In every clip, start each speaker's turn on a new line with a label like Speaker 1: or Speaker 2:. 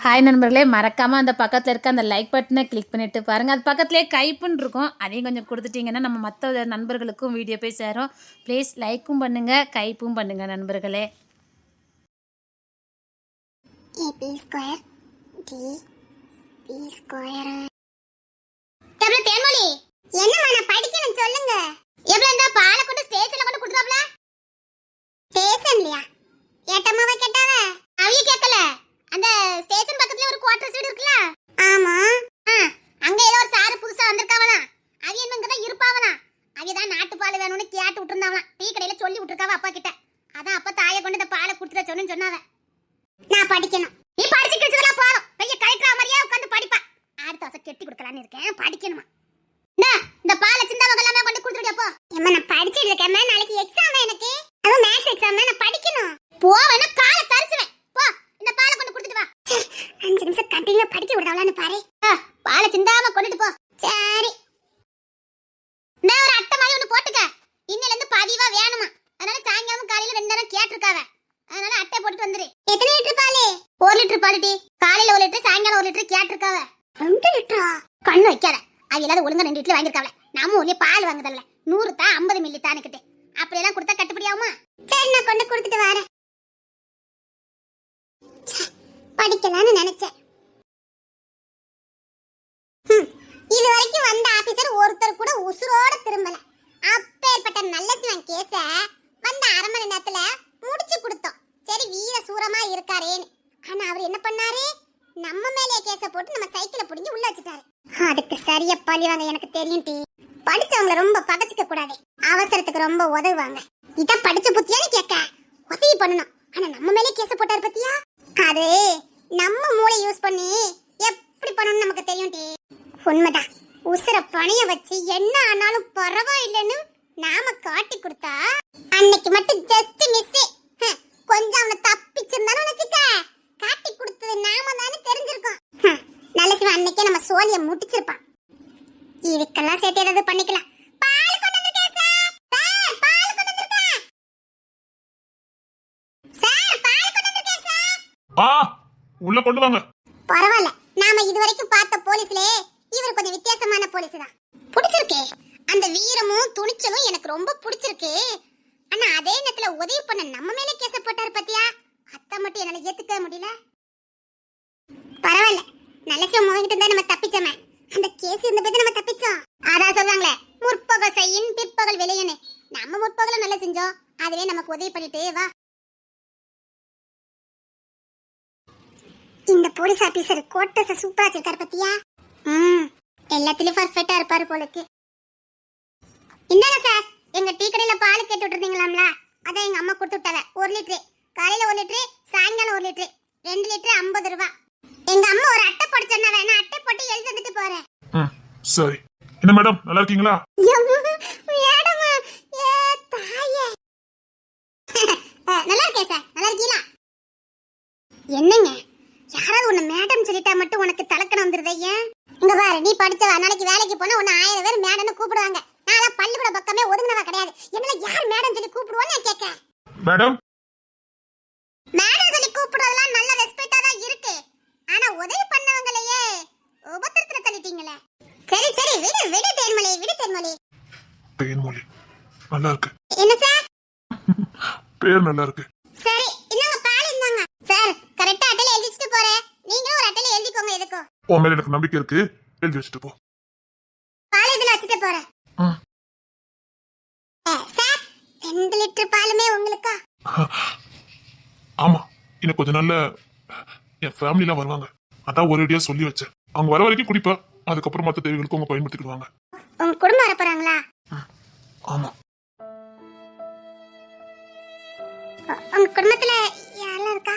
Speaker 1: Hi நண்பர்களே, மறக்காமல் அந்த பக்கத்தில் இருக்க அந்த லைக் பட்டனை கிளிக் பண்ணிவிட்டு பாருங்கள். அது பக்கத்துலேயே கைப்புன்னு இருக்கும், அதையும் கொஞ்சம் கொடுத்துட்டிங்கன்னா நம்ம மற்ற நண்பர்களுக்கும் வீடியோ போய் சேரும். ப்ளீஸ் லைக்கும் பண்ணுங்கள், கைப்பும் பண்ணுங்கள் நண்பர்களே.
Speaker 2: அந்த ஸ்டேஷன் பக்கத்துல ஒரு குவார்டர்ஸ் வீடு இருக்குல? ஆமா. அங்க ஏதோ ஒரு சாரு புதுசா வந்திருக்காவலாம். அது என்னங்க தான் இருப்பாவலாம். அதுதான் நாட்டு பால் வேணும்னு கேட்டு விட்டுருந்தாவலாம். டீ கடையில சொல்லி விட்டுருக்காவ அப்பா கிட்ட. அதான் அப்பா தாயை கொண்டு இந்த பாலை குடுத்துற சொன்னாவ. நான் படிக்கணும். நீ படிச்சு கிழிச்சதெல்லாம் போதும். பெரிய கலெக்டரா மாதிரியே உட்கார்ந்து படிப்பா. அடுத்த வருஷம் கெட்டி கொடுக்கலான்னு இருக்கேன். படிக்கணுமா? இந்த பாலை சிந்தாவ எல்லாமே கொண்டு கொடுத்துடுங்க போ. அம்மா நான் படிச்சிட்டு இருக்கேன். நாளைக்கு எக்ஸாம் எனக்கு. அது மேத்ஸ் எக்ஸாம். நான் படிக்கணும். போவேனா காலை தரிச்சுவேன். போ இந்த பாலை கொண்டு கொடுத்துட்டு வா. 5 நிமிஷம் கண்டினியூ படிக்க விடுறாளான்னு பாரு. பாலை சிந்தாம கொண்டுட்டு போ. சரி. நான் ஒரு அட்டை மாதிரி ஒன்னு போட்டுக்க. இன்னையில இருந்து பதிவா வேணுமா? அதனால சாயங்காலம் காலையில 2 நேரம் கேட்டிருக்காவ. அதனால அட்டை போட்டுட்டு வந்துரு. எத்தனை லிட்டர் பால்? 1 லிட்டர் பால் டி. காலையில 1 லிட்டர், சாயங்காலம் 1 லிட்டர் கேட்டிருக்காவ. 2 லிட்டரா? கண்ணு வைக்காத. அது எல்லாரும் ஒழுங்கா 2 லிட்டர் வாங்கிருக்காவல. நாம ஒண்ணே பால் வாங்குதல்ல. 100 தா 50 மில்லி தானுக்கிட்டு. அப்படி எல்லாம் கொடுத்தா கட்டுப்படி ஆகுமா? சரி நான் கொண்டு கொடுத்துட்டு வரேன். படிக்கலாம்னு நினைச்சேன். இது வரைக்கும் வந்த ஆபீசர் ஒருத்தர் கூட உசுரோட திரும்பல. அப்பேற்பட்ட நல்ல சிவன் கேஸ வந்த 1/2 மணி நேரத்துல முடிச்சு கொடுத்தோம். சரி வீர சூரமா இருக்காரேன்னு. ஆனா அவர் என்ன பண்ணாரு? நம்ம மேலே கேஸ போட்டு நம்ம சைக்கிளை புடிஞ்சு உள்ள வச்சுட்டாரு. அதுக்கு சரியா பழிவாங்க. எனக்கு தெரியும் டி. படிச்சவங்கள ரொம்ப பகச்சிக்க கூடாது. அவசரத்துக்கு ரொம்ப உதவுவாங்க. இத படிச்ச புத்தியான்னு கேட்க உதவி பண்ணணும். ஆனா நம்ம மேலே கேஸ போட்டாரு பத்தியா? அது நம்ம மூளை யூஸ் பண்ணி எப்படி பண்ணணும்னு நமக்கு தெரியும் டி. உண்மைதான். உசுர பணைய வச்சு என்ன ஆனாலும் பரவாயில்லைன்னு நாம காட்டி கொடுத்தா அன்னைக்கு மட்டும் ஜஸ்ட் மிஸ். கொஞ்சம் அவனை தப்பிச்சிருந்தானு நினைச்சுக்க. காட்டி கொடுத்தது நாம தானே தெரிஞ்சிருக்கோம். நல்ல சிவன் அன்னைக்கே நம்ம சோழிய முட்டிச்சிருப்பான். இதுக்கெல்லாம் சேர்த்து ஏதாவது பண்ணிக்கலாம். பால் கொண்டு வந்திருக்கேன் சார். சார் பால் கொண்டு வந்திருக்கேன். சார் பால் கொண்டு வந்திருக்கேன் சார்.
Speaker 3: உள்ள கொண்டு வாங்க.
Speaker 2: பரவாயில்ல. நாம இதுவரைக்கும் பார்த்த போலீஸ்ல இவர் கொஞ்சம் வித்தியாசமான போலீஸ் தான். பிடிச்சிருக்கு. அந்த வீரமும் துணிச்சலும் எனக்கு ரொம்ப பிடிச்சிருக்கு. ஆனா அதே நேரத்துல உதவி பண்ண நம்ம மேலே கேஸ போட்டாரு பத்தியா? அத மட்டும் என்னால ஏத்துக்க முடியல. பரவாயில்ல. நல்ல சிவம் மோகிட்டு தான் நம்ம தப்பிச்சோமே. அந்த கேஸ் இந்த பத்தி நம்ம தப்பிச்சோம். அதான் சொல்றாங்களே, முற்பகல் செய்யின் பிற்பகல் விளையன்னு. நம்ம முற்பகல நல்லா செஞ்சோம். அதுவே நமக்கு உதவி பண்ணிட்டு வா. இந்த போலீஸ் ஆபீசர் கோட்டஸ சூப்பரா வச்சிருக்காரு பத்தியா? எல்லாத்துலயும் பர்ஃபெக்ட்டா இருப்பாரு போலக்கு. இந்தாங்க சார். எங்க டீ கடையில பால் கேட்டு விட்டுருந்தீங்களாம்ல, அதான் எங்க அம்மா கொடுத்து விட்டாங்க. 1 லிட்டர். காலையில 1 லிட்டர், சாயங்காலம் 1 லிட்டர். 2 லிட்டர் 50 ரூபாய். எங்க அம்மா ஒரு அட்டை போட்டு சொன்னாவே. நான் அட்டை போட்டு எழுதி வந்துட்டு போறேன்.
Speaker 3: சரி. என்ன மேடம் நல்லா இருக்கீங்களா?
Speaker 2: மேடம் ஏ தாயே. நல்லா இருக்கேன் சார். நல்லா இருக்கீங்களா? என்னங்க யாராவது உன்னை மேடம் சொல்லிட்டா மட்டும் உனக்கு தலக்கணம் வந்துருதே? ஏன் இங்க பாரு, நீ படிச்சவ. நாளைக்கு வேலைக்கு போனா உன்னை 1000 பேர் மேடம்னு கூப்பிடுவாங்க. நான் பள்ளிக்கூட பக்கமே ஒதுங்கினவா கிடையாது. என்னால யார் மேடம் சொல்லி கூப்பிடுவோன்னு நான் கேட்க.
Speaker 3: மேடம்
Speaker 2: மேடம் சொல்லி கூப்பிடுறதெல்லாம் நல்ல ரெஸ்பெக்டா தான் இருக்கு. ஆனா உதவி பண்ணவங்களையே உபத்திரத்துல தள்ளிட்டீங்களே. சரி சரி விடு விடு தேன்மொழி, விடு தேன்மொழி.
Speaker 3: தேன்மொழி நல்லா இருக்கு.
Speaker 2: என்ன சார்?
Speaker 3: பேர் நல்லா இருக்கு.
Speaker 2: சரி இந்தாங்க பால் இந்தாங்க. சார் கரெக்ட்டா அட்டையில எழுதிட்டு போறேன். நீங்களும் ஒரு அட்டையில எழுதிக்கோங்க. எதுக்கு?
Speaker 3: உன் மேல எனக்கு நம்பிக்கை இருக்கு. எழுதி வச்சுட்டு போ.
Speaker 2: பால் இதுல வச்சிட்டு போறேன். சார் 2 லிட்டர் பாலுமே உங்களுக்கா?
Speaker 3: ஆமா. இன்னும் கொஞ்ச நாள்ல என் ஃபேமிலிலாம் வருவாங்க. அதான் ஒரேடியா சொல்லி வச்சேன். அவங்க வர வரைக்கும் குடிப்பா. அதுக்கப்புறம் மற்ற தேவைகளுக்கு அவங்க பயன்படுத்திக்குவாங்க.
Speaker 2: உங்க குடும்பம் வர போறாங்களா?
Speaker 3: ஆமா.
Speaker 2: உங்க குடும்பத்துல யாரெல்லாம் இருக்கா?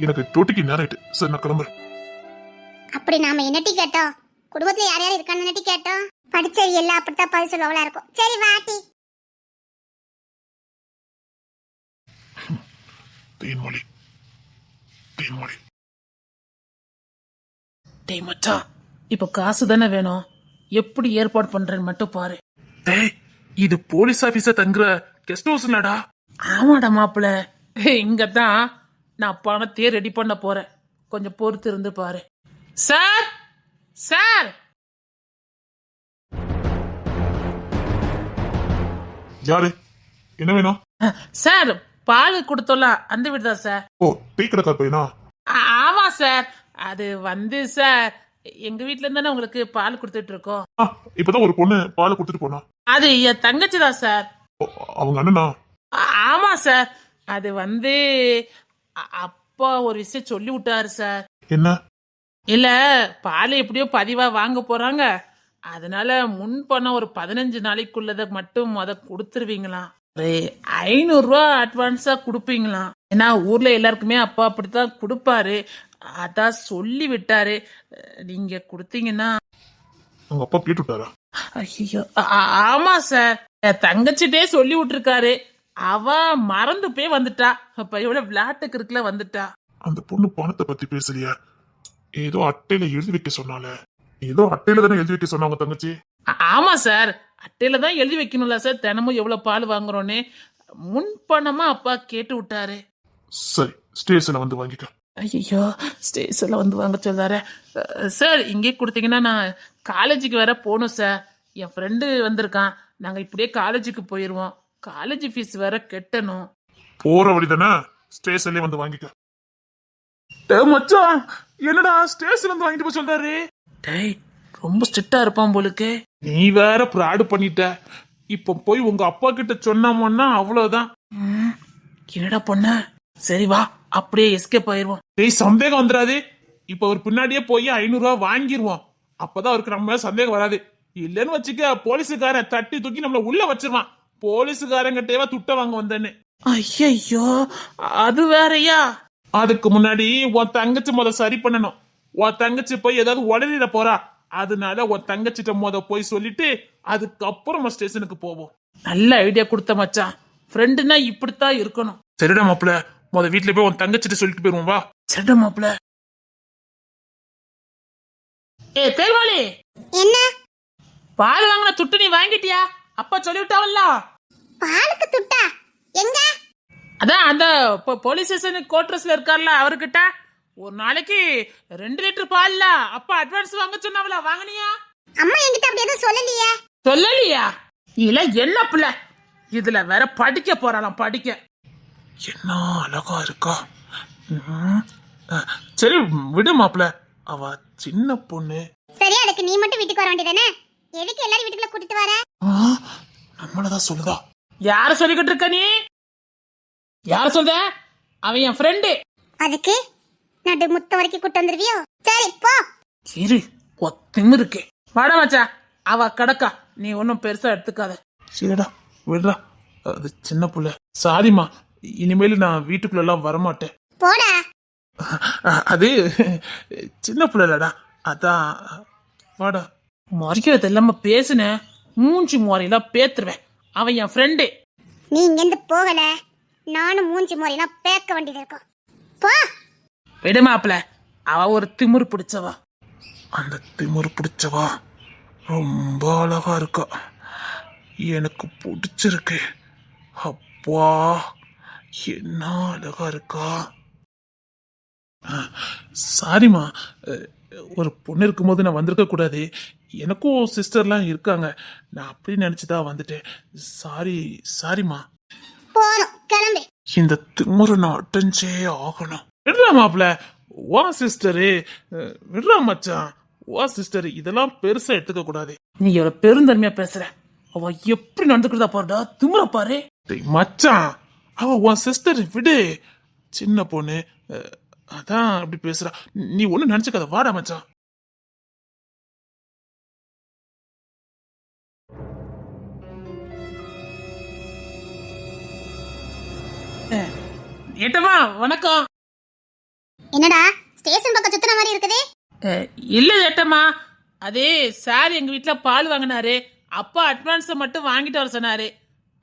Speaker 3: எனக்கு டோட்டிக்கு நேரம் ஆயிட்டு. சரி நான் கிளம்புறேன்.
Speaker 2: அப்படி நாம என்னட்டி கேட்டோம்? குடும்பத்துல யார் யார் இருக்கான்னு என்னட்டி கேட்டோம்? படிச்சவி எல்லாம் அப்படித்தான் பதில் சொல்லுவளா இருக்கும். சரி வாட்டி.
Speaker 3: தேன்மொழி தேன்மொழி.
Speaker 4: டேய் மச்சான், இப்போ காசு தானே வேணும். எப்படி ஏற்பாடு பண்றேன்னு மட்டும் பாரு.
Speaker 3: டேய் இது போலீஸ் ஆபீசர் தங்குற கெஸ்ட் ஹவுஸ்லடா.
Speaker 4: ஆமாடா மாப்பிள்ள, இங்கதான் நான் பணத்தையே ரெடி பண்ண போறேன். கொஞ்சம் பொறுத்து இருந்து பாரு. சார் சார்
Speaker 3: யாரு? என்ன வேணும்?
Speaker 4: சார் பால் கொடுத்தோம்ல அந்த வீடு தான் சார்.
Speaker 3: ஓ, டீ கடைக்கார பையனா?
Speaker 4: ஆமா சார். அது வந்து சார் எங்க வீட்ல இருந்தானே உங்களுக்கு பால் கொடுத்துட்டு இருக்கோம்.
Speaker 3: இப்பதான் ஒரு பொண்ணு பால் கொடுத்துட்டு போனா.
Speaker 4: அது என் தங்கச்சி தான் சார்.
Speaker 3: ஓ, அவங்க அண்ணனா?
Speaker 4: ஆமா சார். அது வந்து அப்பா ஒரு விஷயம் சொல்லி விட்டாரு சார்.
Speaker 3: என்ன?
Speaker 4: இல்ல பால் எப்படியோ பதிவா வாங்க போறாங்க, அதனால முன் பணம் ஒரு 15 நாளைக்குள்ளத மட்டும் அத கொடுத்துருவீங்களாம். ஒரு 500 ரூபா அட்வான்ஸா கொடுப்பீங்களாம். ஏன்னா ஊர்ல எல்லாருக்குமே அப்பா அப்படித்தான் கொடுப்பாரு, அதான் சொல்லி விட்டாரு. நீங்க கொடுத்தீங்கன்னா.
Speaker 3: அவங்க அப்பா கேட்டு விட்டாரா?
Speaker 4: ஐயோ ஆமா சார். என் தங்கச்சிட்டே சொல்லி விட்டுருக்காரு. அவ மறந்து போய் வந்துட்டா. அப்ப எவ்வளவு விளையாட்டுக்கு இருக்குல வந்துட்டா.
Speaker 3: அந்த பொண்ணு பணத்தை பத்தி பேசலையா? ஏதோ அட்டையில எழுதி வைக்க சொன்னால. ஏதோ அட்டையில தானே எழுதி வைக்க சொன்னாங்க தங்கச்சி.
Speaker 4: ஆமா சார். அட்டையில தான் எழுதி வைக்கணும்ல சார், தினமும் எவ்வளவு பால் வாங்குறோன்னு. முன் பணமா அப்பா கேட்டு விட்டாரு.
Speaker 3: சரி, ஸ்டேஷன்ல வந்து வாங்கிக்க.
Speaker 4: ஐயோ ஸ்டேஷன்ல வந்து வாங்க சொல்றாரு சார். இங்கே கொடுத்தீங்கன்னா நான் காலேஜுக்கு வேற போகணும் சார். என் ஃப்ரெண்டு வந்திருக்கான், நாங்க இப்படியே காலேஜுக்கு போயிருவோம். காலேஜ் ஃபீஸ் வேற கட்டணும்.
Speaker 3: போற வழி தானே, ஸ்டேஷன்லயே வந்து வாங்கிக்க. மச்சான், என்னடா ஸ்டேஷன்ல வந்து வாங்கிட்டு போய் சொல்றாரு?
Speaker 4: டேய் ரொம்ப ஸ்ட்ரிக்டா இருப்பான் போலுக்கு.
Speaker 3: நீ வேற ப்ராடு பண்ணிட்ட. இப்ப போய் உங்க அப்பா கிட்ட சொன்னாமன்னா அவ்வளவுதான்.
Speaker 4: என்னடா பொண்ண? சரி வா அப்படியே எஸ்கேப் ஆயிருவோம்.
Speaker 3: டேய், சந்தேகம் வந்துடாது. இப்ப அவர் பின்னாடியே போய் 500 ரூபாய் வாங்கிருவோம். அப்பதான் அவருக்கு நம்ம மேல சந்தேகம் வராது. இல்லன்னு வச்சுக்க, போலீஸுக்காரன் தட்டி தூக்கி நம்மள உள்ள வச்சிருவான். போலீஸுக்காரங்கிட்டேவா துட்ட வாங்க வந்தேன்னு.
Speaker 4: ஐயோ அது வேறயா?
Speaker 3: அதுக்கு முன்னாடி உன் தங்கச்சி சரி பண்ணணும். உன் தங்கச்சி போய் ஏதாவது உடலிட போறா. அதனால உன் தங்கச்சிட்ட போய் சொல்லிட்டு அதுக்கப்புறம் ஸ்டேஷனுக்கு போவோம்.
Speaker 4: நல்ல ஐடியா கொடுத்த மச்சான். ஃப்ரெண்டுனா இப்படித்தான் இருக்கணும்.
Speaker 3: சரிடா மாப்பிள்ள, வீட்டுல போய் உன் தங்கச்சிட்ட சொல்லிட்டு போயிருவோம் வா.
Speaker 4: சரிடா மாப்பிள்ள. ஏ பேர்வாளி,
Speaker 2: என்ன?
Speaker 4: பால் வாங்கின துட்டு நீ வாங்கிட்டியா? அப்பா சொல்லிவிட்டாவல்ல.
Speaker 2: பாலுக்கு துட்டா? எங்க?
Speaker 4: அதான் அந்த போலீஸ் ஸ்டேஷன் கோட்ரஸ்ல இருக்கார்ல, அவர்கிட்ட ஒரு நாளைக்கு 2 லிட்டர் பால்ல அப்பா அட்வான்ஸ் வாங்க சொன்னாவல, வாங்கினியா?
Speaker 2: அம்மா என்கிட்ட அப்படி எதுவும் சொல்லலையே.
Speaker 4: சொல்லலையா? இல்ல என்ன பிள்ளை, இதுல வேற படிக்க போறாளாம், படிக்க.
Speaker 3: என்ன அழகா இருக்கா. சரி விடு மாப்பிள்ள, அவ சின்ன பொண்ணு.
Speaker 2: சரி, அதுக்கு நீ மட்டும் வீட்டுக்கு வர வேண்டியதானே? எதுக்கு எல்லாரும் வீட்டுக்குள்ள கூட்டிட்டு வர?
Speaker 3: நம்மளதான் சொல்லுதா?
Speaker 4: யார சொல்லிக்கிட்டு இருக்க நீ? யார சொல்ற? அவன் என் ஃப்ரெண்டு.
Speaker 2: அதுக்கு நடு முத்த வரைக்கும் கூட்டு வந்துருவியோ? சரி போ.
Speaker 4: சரி ஒத்தும் இருக்கு. வாடா மச்சா, அவ கடக்கா, நீ ஒன்னும் பெருசா எடுத்துக்காத.
Speaker 3: சரிடா விடுறா, அது சின்ன புள்ள. சாரிம்மா, இனிமேல் நான் வீட்டுக்குள்ள எல்லாம் வரமாட்டேன்.
Speaker 2: போடா.
Speaker 3: அது சின்ன புள்ளடா, அதான். வாடா.
Speaker 4: மறைக்கிறது இல்லாம பேசுன மூஞ்சி முறையெல்லாம் பேத்துருவேன். அவன் என் ஃப்ரெண்டு.
Speaker 2: நீ இங்கிருந்து போகல, நானும் மூஞ்சி முறையெல்லாம் பேக்க வேண்டியது இருக்கும். போ.
Speaker 4: விடுமாப்ல, அவ ஒரு திமிரு பிடிச்சவா.
Speaker 3: அந்த திமிரு பிடிச்சவா ரொம்ப அழகா இருக்கா, எனக்கு பிடிச்சிருக்கு. அப்பா என்ன அழகா இருக்கா. சாரிம்மா, ஒரு பொண்ணு இருக்கும்போது நான் வந்திருக்க கூடாது. எனக்கும் சிஸ்டர்லாம் இருக்காங்க, நான் அப்படி நினைச்சுதான் வந்துட்டேன். சாரிம்மா.
Speaker 2: போணும், கிளம்பு.
Speaker 3: இந்த திமுறை நான் அட்டென்ஸே ஆகணும். விடுறா மாப்பிள்ள, வா சிஸ்டரு, விடுறா மச்சான், வா சிஸ்டர். இதெல்லாம் பெருசா எடுத்துக்க கூடாது.
Speaker 4: நீ எவ்வளவு பெருந்தன்மையா பேசுற. அவ எப்படி நடந்துக்கிறதா பாருடா, திமுற பாரு.
Speaker 3: மச்சான், அவ உன் சிஸ்டர், விடு. சின்ன பொண்ணு, அதான் அப்படி பேசுறா. நீ ஒண்ணு நினைச்சுக்காத, வாடா மச்சான்.
Speaker 4: ஏட்டமா வணக்கம்.
Speaker 2: என்னடா ஸ்டேஷன் பக்கம் சுத்தின மாதிரி இருக்குது?
Speaker 4: இல்ல ஏட்டமா, அதே சார் எங்க வீட்டுல பால் வாங்கினாரு. அப்பா அட்வான்ஸ் மட்டும் வாங்கிட்டு வர சொன்னாரு.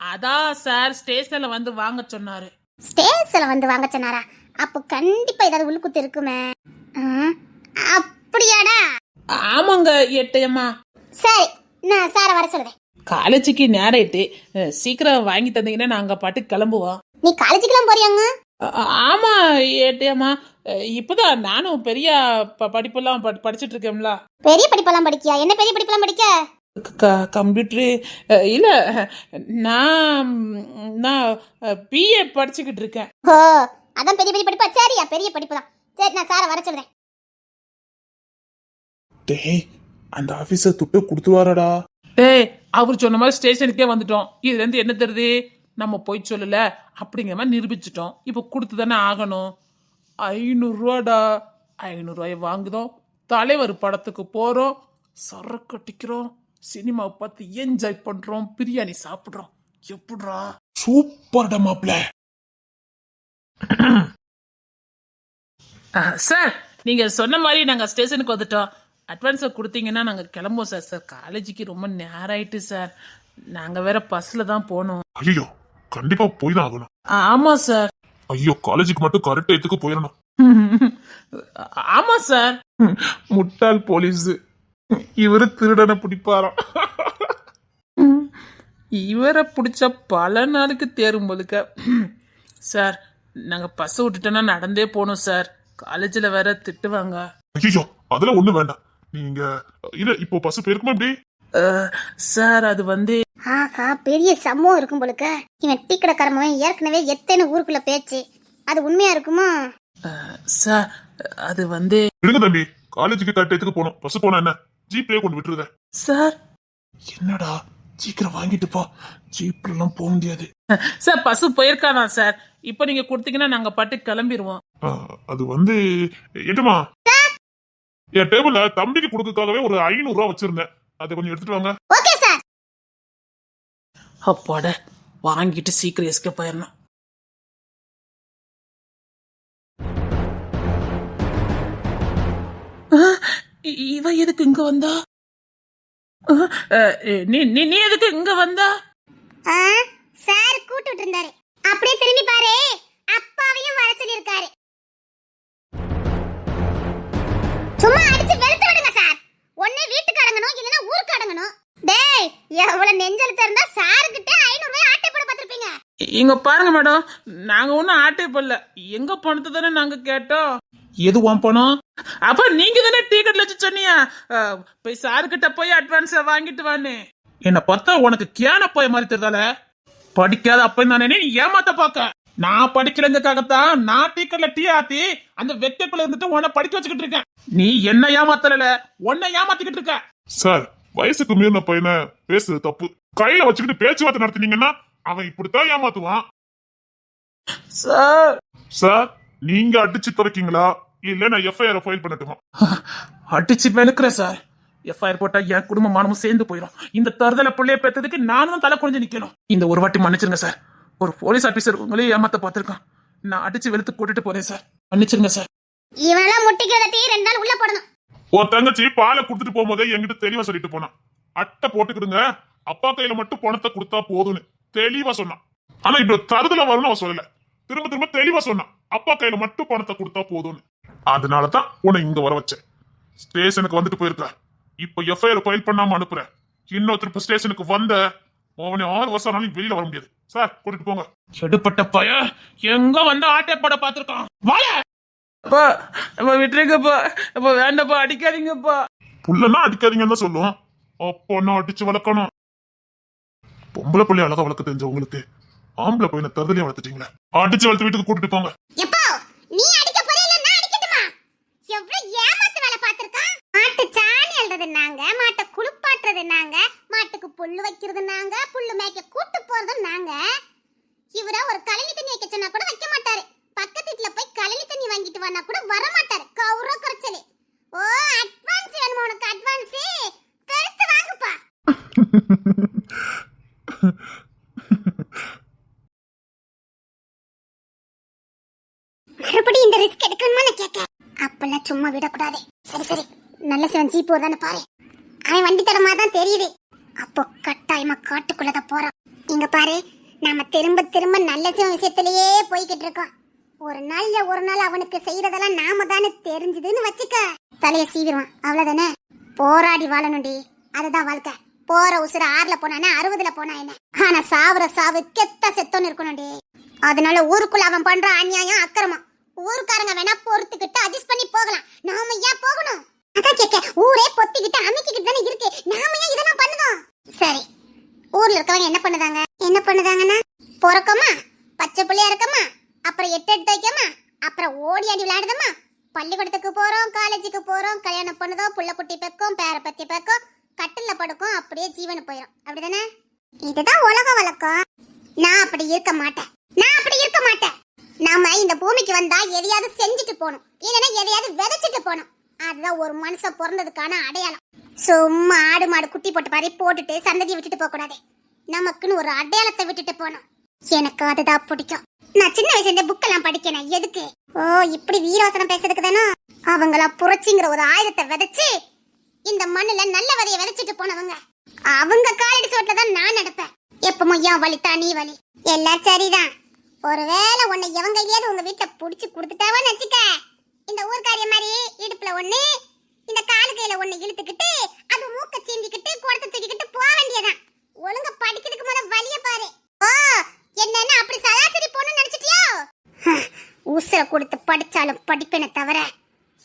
Speaker 4: அதான் சார் ஸ்டேஷன்ல வந்து வாங்க சொன்னாரு.
Speaker 2: ஸ்டேஷன்ல வந்து வாங்க சொன்னாரா? அப்போ கண்டிப்பா ஏதாவது உள்குத்து இருக்குமே. அப்படியாடா?
Speaker 4: ஆமாங்க ஏட்டையம்மா.
Speaker 2: சரி, நான் சார வர சொல்றேன்.
Speaker 4: காலேஜுக்கு நேராயிட்டு, சீக்கிரம் வாங்கி தந்தீங்கன்னா நாங்க பாட்டு கிளம்புவோம்.
Speaker 2: நீ காலேஜுக்குலாம் போறியாங்க?
Speaker 4: ஆமா ஏட்டியம்மா, இப்பதான் நானும் பெரிய படிப்பெல்லாம் படிச்சிட்டு இருக்கேன்ல.
Speaker 2: பெரிய படிப்பெல்லாம் படிக்கியா? என்ன பெரிய படிப்பெல்லாம் படிக்க?
Speaker 4: கம்ப்யூட்டரு இல்ல, நான் நான் பிஏ படிச்சுக்கிட்டு இருக்கேன்.
Speaker 2: ஓ, அதான் பெரிய பெரிய படிப்பா? சரியா, பெரிய படிப்பு தான். சரி, நான் சாரை வர சொல்றேன்.
Speaker 3: டேய், அந்த ஆபீசர் துட்டு கொடுத்துருவாரடா.
Speaker 4: டேய், அவர் சொன்ன மாதிரி ஸ்டேஷனுக்கே வந்துட்டோம். இதுல இருந்து என்ன தெரியுது? நம்ம போய் சொல்லல அப்படிங்கிற மாதிரி நிரூபிச்சிட்டோம். இப்போ கொடுத்து தானே ஆகணும். 500 ரூபாடா. 500 ரூபாயை வாங்குதோம், தலைவர் படத்துக்கு போறோம், சரக்கு அடிக்கிறோம், சினிமாவை பார்த்து என்ஜாய் பண்றோம், பிரியாணி சாப்பிடுறோம். எப்படிடா?
Speaker 3: சூப்பர்டா மாப்ள.
Speaker 4: சார், நீங்க சொன்ன மாதிரி நாங்க ஸ்டேஷனுக்கு வந்துட்டோம். அட்வான்ஸை கொடுத்தீங்கன்னா நாங்க கிளம்புவோம் சார். சார், காலேஜுக்கு ரொம்ப நேரம் ஆயிட்டு சார். நாங்க வேற பஸ்ல தான் போகணும்.
Speaker 3: ஐயோ, கண்டிப்பா போய் தான் ஆகணும்.
Speaker 4: ஆமா சார்.
Speaker 3: ஐயோ, காலேஜுக்கு மட்டும் கரெக்ட் டயத்துக்கு போயிடணும்.
Speaker 4: ஆமா சார்.
Speaker 3: முட்டாள் போலீஸ் இவரு திருடனை பிடிப்பாராம்.
Speaker 4: இவரை பிடிச்ச பல நாளுக்கு தேரும் போலுக்க. சார், நாங்க பஸ் விட்டுட்டோன்னா நடந்தே போகணும் சார். காலேஜில் வேற திட்டுவாங்க.
Speaker 3: ஐயோ, அதெல்லாம் ஒண்ணு வேண்டாம். நீங்க இல்ல இப்போ பஸ் போயிருக்குமா இப்படி?
Speaker 4: சார், அது வந்து
Speaker 2: ஆஹா, பெரிய சம்பவம் இருக்கும் போலுக்க. இவன் டீ கடைக்காரன் ஏற்கனவே எத்தனை ஊருக்குள்ள பேச்சு. அது உண்மையா இருக்குமா?
Speaker 4: சார், அது வந்து
Speaker 3: விடுங்க தம்பி, காலேஜுக்கு கரெக்ட் டயத்துக்கு போகணும். பஸ் போனா என்ன, ஜீப்லயே கொண்டு விட்டுருத.
Speaker 4: சார்.
Speaker 3: என்னடா, சீக்கிரம் வாங்கிட்டு போ, ஜீப்ல எல்லாம் போக முடியாது.
Speaker 4: சார், பஸ் போயிருக்கானா சார்? இப்போ நீங்க கொடுத்தீங்கன்னா நாங்க பாட்டு கிளம்பிடுவோம்.
Speaker 3: அது வந்து ஏட்டுமா, என் டேபிள்ல தம்பிக்கு கொடுக்கறதுக்காகவே ஒரு 500 ரூபா வச்சிருந்தேன். அதை கொஞ்சம் எடுத்துட்டு வாங்க.
Speaker 2: Okay sir.
Speaker 4: அப்பாட, வாங்கிட்டு சீக்கிரம் எஸ்கேப் ஆயிடணும். இவ எதுக்கு இங்க வந்தா? நீ எதுக்கு இங்க வந்தா?
Speaker 2: சார் கூட்டிட்டு இருந்தாரு. அப்படியே திரும்பி பாரு, அப்பாவையும் வர சொல்லிருக்காரு. சும்மா அடிச்சு வெளுத்து விடுங்க சார். ஒண்ணே வீட்டுக்கு அடங்கணும், இல்லனா ஊருக்கு அடங்கணும். டேய், எவ்வளவு நெஞ்சல் இருந்தா சார்கிட்ட 500 ரூபாய் ஆட்டை போட பாத்திருப்பீங்க.
Speaker 4: இங்க பாருங்க மேடம், நாங்க ஒன்னும் ஆட்டை போடல. எங்க பணத்தை தானே நாங்க கேட்டோம்.
Speaker 3: எது வான் பணம்?
Speaker 4: அப்ப நீங்க தானே டிக்கெட்ல வச்சு சொன்னீங்க, போய் சார்கிட்ட போய் அட்வான்ஸ் வாங்கிட்டு வான்னு.
Speaker 3: என்ன பார்த்தா உனக்கு கேன போய மாதிரி தெரிதால? படிக்காத அப்ப தானே நீ ஏமாத்த பாக்க. நான் படிக்கலங்கிறதுக்காகத்தான் நான் டீக்கர்ல டீ ஆத்தி அந்த வெக்கக்குள்ள இருந்துட்டு உன்னை படிக்க வச்சுக்கிட்டு இருக்கேன். நீ என்ன ஏமாத்தல, உன்னை ஏமாத்திக்கிட்டு இருக்க. சார், வயசுக்கு மீறின பையனை பேசுறது தப்பு. கையில வச்சுக்கிட்டு பேச்சுவார்த்தை நடத்தினீங்கன்னா அவன் இப்படித்தான் ஏமாத்துவான்.
Speaker 4: சார்,
Speaker 3: சார், நீங்க அடிச்சு துறைக்கீங்களா இல்ல நான் எஃப்ஐஆர் ஃபைல் பண்ணட்டுமா?
Speaker 4: அடிச்சு வெளுக்கிறேன் சார். எஃப்ஐஆர் போட்டா என் குடும்ப மானமும் சேர்ந்து போயிடும். இந்த தருதல பிள்ளைய பெற்றதுக்கு நானும் தலை குறைஞ்சு நிக்கணும். இந்த ஒரு வாட்டி மன்னிச்சிருங்க சார். ஒரு போலீஸ் ஆபீசர் உங்களே ஏமாத்த பார்த்திருக்கான். நான் அடிச்சு வெளுத்து போட்டுட்டு போறேன் சார். மன்னிச்சிருங்க சார்.
Speaker 2: இவெல்லாம் முட்டிக்கிறத டீ 2 நாள் உள்ள போடணும்.
Speaker 3: ஒரு தங்கச்சி பாலை கொடுத்துட்டு போகும்போதே என்கிட்ட தெளிவா சொல்லிட்டு போனான். அட்டை போட்டுக்கிடுங்க, அப்பா கையில மட்டும் பணத்தை கொடுத்தா போதும்னு தெளிவா சொன்னான். ஆனா இப்ப தருதல வரும்னு அவன் சொல்லல. திரும்ப திரும்ப தெளிவா சொன்னான், அப்பா கையில மட்டும் பணத்தை கொடுத்தா போதும்னு. அதனாலதான் உன்னை இங்க வர வச்சேன். ஸ்டேஷனுக்கு வந்துட்டு போயிருக்க. இப்ப எஃப்ஐஆர் ஃபைல் பண்ணாம அனுப்புறேன். இன்னொருத்தர் ஸ்டேஷனுக்கு வந்த அவனை 6 வருஷம் ஆனாலும் வெளியில வர முடியாது. சார், கூட்டிட்டு போங்க.
Speaker 4: எடுப்பட்ட பைய எங்க வந்து ஆட்டை போட பாத்திருக்கான். வாழ அப்பா, விட்டுருங்கப்பா. அப்ப வேண்டப்பா, அடிக்காதீங்கப்பா.
Speaker 3: புள்ளனா அடிக்காதீங்கன்னு தான் சொல்லுவோம். அப்போ நான் அடிச்சு வளர்க்கணும். பொம்பளை பிள்ளை அழகா வளர்க்க தெரிஞ்சவங்களுக்கு ஆம்பளை பையனை தருதலையா வளர்த்துட்டீங்களா? அடிச்சு வளர்த்து வீட்டுக்கு கூட்டிட்டு போங்க.
Speaker 2: எப்போ நீ அடிக்க போறியா இல்ல நான் அடிக்கட்டுமா? எவ்வளவு ஏமாத்து வேலை பாத்திருக்கான். மாட்டு சாணி அள்ளுறது நாங்க, மாட்டை குளிப்பாட்டுறது நாங்க, மாட்டுக்கு புல்லு வைக்கிறது நாங்க, புல்லு மேய்க்க கூட்டு போறது நாங்க. இவர ஒரு கழனி தண்ணி வைக்க சொன்னா கூட வைக்க மாட்டாரு. பக்கத்து வீட்டுல போய் கழனி தண்ணி வாங்கிட்டு வானா கூட வர மாட்டாரு. கௌரவ குறைச்சலே. ஓ, அட்வான்ஸ் வேணுமா உனக்கு? அட்வான்ஸ் கழுத்து வாங்குப்பா. மறுபடியும் இந்த ரிஸ்க் எடுக்கணுமா நான் கேட்க? அப்பெல்லாம் சும்மா விடக்கூடாது. சரி சரி, நல்ல சிவன் ஜீப் போதானே பாரு. அவன் வண்டி தடமா தான் தெரியுது. அப்போ கட்டாயமா காட்டுக்குள்ளதான் போறான். இங்க பாரு, நாம திரும்ப திரும்ப நல்ல சிவன் விஷயத்திலேயே போய்கிட்டு இருக்கோம். ஒரு நாள் அவனுக்கு செய்யறதெல்லாம் நாம தானே தெரிஞ்சதுன்னு வச்சுக்க, தலைய சீவிடுவான். அவ்வளவுதானே. போராடி வாழணும்டி, அதுதான் வாழ்க்கை. போற உசுர 6ல போனா 60ல போனா என்ன, ஆனா சாவுற சாவு கெத்த செத்தோன்னு இருக்கணும்டி. அதனால ஊருக்குள்ள அவன் பண்ற அநியாயம் அக்கிரமம் ஊருக்காரங்க வேணா பொறுத்துக்கிட்டு அட்ஜஸ்ட் பண்ணி போகலாம். நாம ஏன் போகணும்? அதான் கேட்க, ஊரே பொத்திக்கிட்டு அமைக்கிட்டு தானே இருக்கு, நாம ஏன் இதெல்லாம் பண்ணுவோம்? சரி, ஊர்ல இருக்கவங்க என்ன பண்ணுதாங்கன்னா பிறக்கமா, பச்சை புள்ளையா இருக்கமா, அப்புறம் எட்டு எடுத்து வைக்கமா, அப்புறம் ஓடி ஆடி விளையாடுதமா, பள்ளிக்கூடத்துக்கு போறோம், காலேஜுக்கு போறோம், கல்யாணம் பண்ணுதோம், புள்ள குட்டி பெக்கும், பேர பத்தி பெக்கும், கட்டில படுக்கும், அப்படியே ஜீவனு போயிடும். அப்படிதானே? இதுதான் உலக வழக்கம். நான் அப்படி இருக்க மாட்டேன். நாம இந்த பூமிக்கு வந்தா எதையாவது செஞ்சுட்டு போகணும், இல்லைன்னா எதையாவது விதைச்சிட்டு போகணும். அதுதான் ஒரு மனுஷன் பிறந்ததுக்கான அடையாளம். சும்மா ஆடு மாடு குட்டி போட்டு பாரு போட்டுட்டு சந்ததியை விட்டுட்டு போக கூடாது. நமக்குன்னு ஒரு அடையாளத்தை விட்டுட்டு போகணும். எனக்கு அதுதான் பிடிக்கும். நான் சின்ன வயசுல இந்த புக்கெல்லாம் படிக்கணும். எதுக்கு? ஓ, இப்படி வீரவசனம் பேசுறதுக்கு தானே. அவங்களா புரட்சிங்கிற ஒரு ஆயுதத்தை விதைச்சு இந்த மண்ணுல நல்ல விதைய விதைச்சிட்டு போனவங்க. அவங்க காலடி சோட்டுல தான் நான் நடப்பேன். எப்பவும் என் வழி தான் நீ வழி. எல்லாம் சரிதான். ஒருவேளை உன்னை எவங்க கையிலேயாவது உங்க வீட்டுல புடிச்சு கொடுத்துட்டாவன்னு வச்சுக்க, இந்த ஊர்க்காரிய மாதிரி இடுப்புல ஒண்ணு, இந்த காலு கையில ஒண்ணு இழுத்துக்கிட்டு அது மூக்க சீந்திக்கிட்டு குடத்தை தூக்கிக்கிட்டு போக வேண்டியதான். ஒழுங்க படிக்கிறதுக்கு முதல்ல வழிய பாரு. ஓ, என்னன்னா அப்படி சராசரி பொண்ணு நினைச்சிட்டியோ? உசுர கொடுத்து படிச்சாலும் படிப்பேனே தவிர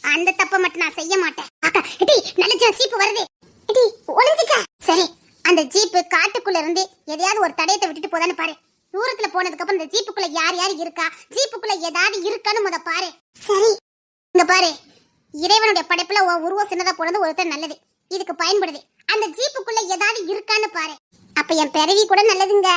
Speaker 2: அந்த தப்ப மட்டும் நான் செய்ய மாட்டேன். அக்கா, எடி நல்ல ஜீப் வருது. எடி ஒளிஞ்சிக்க. சரி, அந்த ஜீப் காட்டுக்குள்ள இருந்து எதையாவது ஒரு தடயத்தை விட்டுட்டு போதான்னு பாரு. தூரத்துல போனதுக்கு அப்புறம் இந்த ஜீப்புக்குள்ள யார் இருக்கா, ஜீப்புக்குள்ள ஏதாவது இருக்கான்னு முத பாரு. சரி, இங்க பாரு. இறைவனுடைய படைப்புல உருவம் சின்னதா போனது ஒருத்தர் நல்லது, இதுக்கு பயன்படுது. அந்த ஜீப்புக்குள்ள ஏதாவது இருக்கான்னு பாரு. அப்ப என் பிறவி கூட நல்லதுங்க.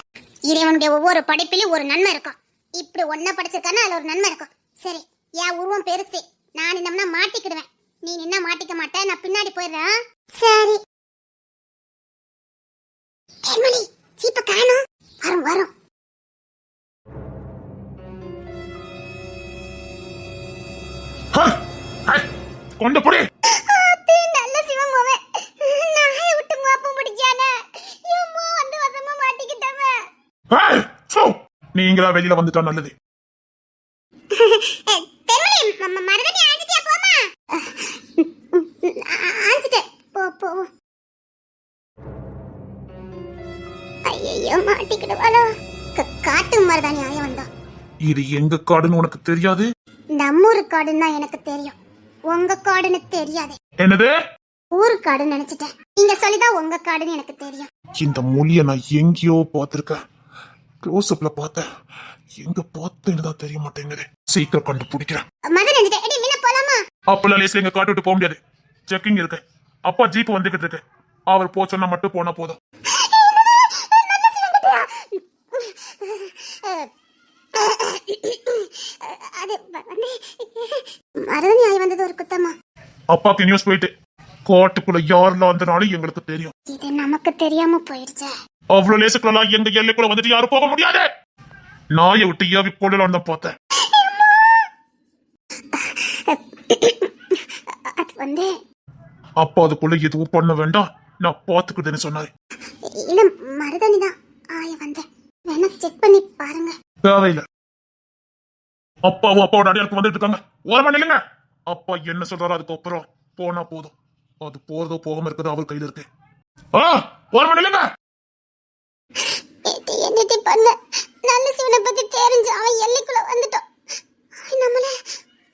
Speaker 2: இறைவனுடைய ஒவ்வொரு படைப்பிலும் ஒரு நன்மை இருக்கும். இப்படி ஒன்ன படைச்சிருக்கானா அதுல ஒரு நன்மை இருக்கும். சரி, என் உருவம் பெருசு, நான் நின்னம்னா மாட்டிக்கிடுவேன். நீ நின்னா மாட்டிக்க மாட்டேன், நான் பின்னாடி போயிடுறேன். சரி. தேன்மொழி, ஜீப்ப காணோம். வரும்.
Speaker 3: கொண்டு போடி.
Speaker 2: நல்ல சிவமாவே நாயை விட்டு மாப்பம் பிடிக்கானே. எம்மா வந்து வசமா மாட்டிக்கிட்டவ.
Speaker 3: நீங்களா வெளியில வந்துட்டா நல்லது.
Speaker 2: தேன்மொழி, மருதனி ஆஞ்சிட்டியா? போமா. ஆஞ்சிட்டே. போ. ஐயோ, மாட்டிக்கிடுவாளோ. காட்டு மருதாணி ஆய வந்தா.
Speaker 3: இது எங்க காடுன்னு உனக்கு தெரியாது?
Speaker 2: நம்மூரு காடுன்னு தான் எனக்கு தெரியும், உங்க காடுன்னு தெரியாது.
Speaker 3: என்னது?
Speaker 2: ஊரு காடுன்னு நினைச்சிட்டேன். நீங்க சொல்லிதான் உங்க காடுன்னு எனக்கு தெரியும்.
Speaker 3: இந்த மொழிய நான் எங்கேயோ பார்த்திருக்கேன். க்ளோஸ்அப்ல பார்த்தேன், எங்க பார்த்தேன்னு தான் தெரிய மாட்டேங்குது. சீக்கிரம் கண்டுபிடிக்கிறேன்.
Speaker 2: மதன் நினைச்சிட்டேன். எடி மீன போலாமா?
Speaker 3: அப்பெல்லாம் லேஸ்ல எங்க காட்டு விட்டு போக முடியாது. செக்கிங் இருக்கு. அப்பா ஜீப் வந்துகிட்டு இருக்கு. அவர் போ சொன்னா மட்டும் போனா போதும்.
Speaker 2: அது மருதனி ஆய் வந்தது ஒரு குத்தமா?
Speaker 3: அப்பாக்கு நியூஸ் போயிட்டு காட்டுக்குள்ள யாரெல்லாம் வந்தனாலும் எங்களுக்கு தெரியும்.
Speaker 2: இது நமக்கு தெரியாம போயிடுச்சு.
Speaker 3: அவ்வளவு லேசுக்குள்ள எங்க எல்லைக்குள்ள வந்துட்டு யாரும் போக முடியாது. நாயை விட்டு ஏவி போடலாம் தான் பார்த்தேன்.
Speaker 2: அது
Speaker 3: அப்பா அதுக்குள்ள எதுவும் பண்ண வேண்டாம், நான் பாத்துக்கிட்டேன்னு சொன்னாரு.
Speaker 2: இல்ல, மருதனி தான் ஆய வந்தேன். வேணா செக் பண்ணி பாருங்க.
Speaker 3: தேவையில்லை. அப்பாவும் அப்பாவோட அடையாளத்துக்கு வந்துட்டு இருக்காங்க. ஓரமா நில்லுங்க. அப்பா என்ன சொல்றாரோ அதுக்கப்புறம் போனா போதும். அது போறதோ போகாம இருக்கிறதோ அவர் கையில இருக்கு. ஓரமா நில்லுங்க.
Speaker 2: என்னடி பண்ண? நல்ல சிவனை பத்தி தெரிஞ்சு அவன் எல்லைக்குள்ள வந்துட்டான். நம்மள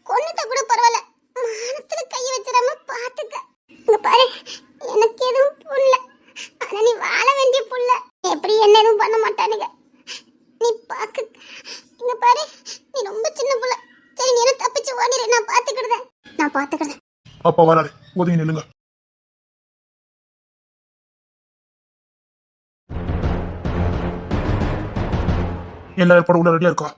Speaker 2: கொன்னுட்ட கூட பரவாயில்ல, மானத்துல கைய வச்சிடாம பாத்துக்க. இங்க பாரு, எனக்கு எதுவும் புள்ள, ஆனா நீ வாழ வேண்டிய புள்ள. எப்படி என்ன எதுவும் பண்ண மாட்டானுங்க. நீ பாக்கு. இங்க பாரு, நீ ரொம்ப சின்ன புள்ள. சரி, நீ என்ன தப்பிச்சு ஓடிரு, நான் பாத்துக்கிடுறேன்.
Speaker 3: அப்பா வராது, ஒதுங்கி நில்லுங்க. எல்லா ஏற்பாடு உள்ள ரெடியா இருக்கா?